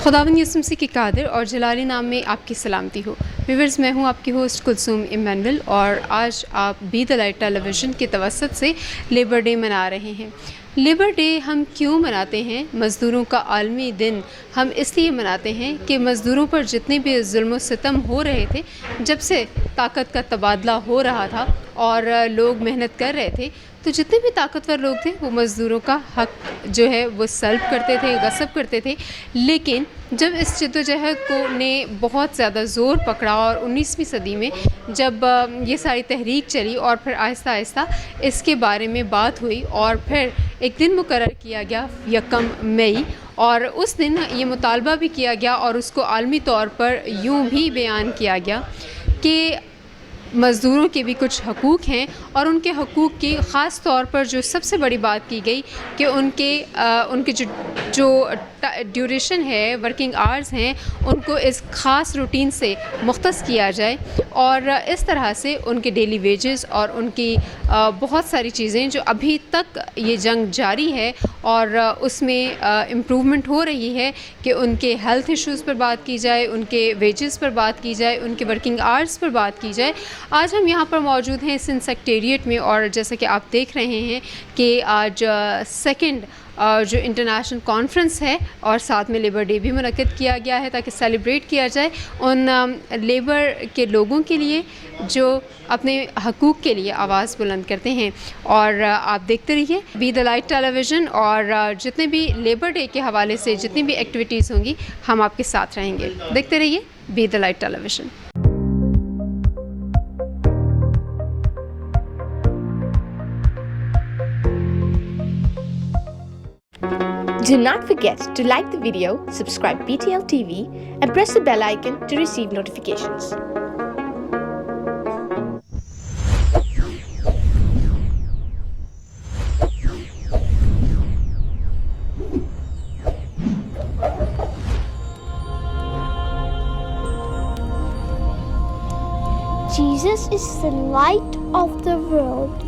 खुदावंद यसु मसीह के कादिर और जलाली नाम में आपकी सलामती हो। व्यूअर्स, मैं हूं आपकी होस्ट कुलसूम इमानुएल और आज आप बी द लाइट टेलीविज़न के तवसत से लेबर डे मना रहे हैं। लेबर डे हम क्यों मनाते हैं? मज़दूरों का आलमी दिन हम इसलिए मनाते हैं कि मज़दूरों पर जितने भी जुल्म सितम हो रहे थे, जब से ताकत का तबादला हो रहा था और लोग मेहनत कर रहे थे, तो जितने भी ताकतवर लोग थे वो मज़दूरों का हक जो है वो सल्ब करते थे, गस्ब करते थे। लेकिन जब इस जद्दोजहद को ने बहुत ज़्यादा ज़ोर पकड़ा और 19वीं सदी में जब ये सारी तहरीक चली और फिर आहिस्ता आहिस्ता इसके बारे में बात हुई और फिर एक दिन मुकर्रर किया गया 1 मई, और उस दिन ये मुतालबा भी किया गया और उसको आलमी तौर पर यूँ भी बयान किया गया कि मज़दूरों के भी कुछ हकूक़ हैं और उनके हकूक़ की ख़ास तौर पर जो सबसे बड़ी बात की गई कि उनके जो ड्यूरेशन है, वर्किंग आवर्स हैं, उनको इस ख़ास रूटीन से मुख्तस किया जाए और इस तरह से उनके डेली वेजेस और उनकी बहुत सारी चीज़ें जो अभी तक ये जंग जारी है और उसमें इम्प्रूवमेंट हो रही है कि उनके हेल्थ इश्यूज़ पर बात की जाए, उनके वेजेस पर बात की जाए, उनके वर्किंग आवर्स पर बात की जाए। आज हम यहाँ पर मौजूद हैं सिंध सेक्रेटेरिएट में और जैसा कि आप देख रहे हैं कि आज सेकंड जो इंटरनेशनल कॉन्फ्रेंस है और साथ में लेबर डे भी मुनक्किद किया गया है ताकि सेलिब्रेट किया जाए उन लेबर के लोगों के लिए जो अपने हकूक़ के लिए आवाज़ बुलंद करते हैं। और आप देखते रहिए बी द लाइट टेलीविज़न और जितने भी लेबर डे के हवाले से जितनी भी एक्टिविटीज़ होंगी हम आपके साथ रहेंगे। देखते रहिए be the light television. Do not forget to like the video, subscribe BTL TV, and press the bell icon to receive notifications. Jesus is the light of the world.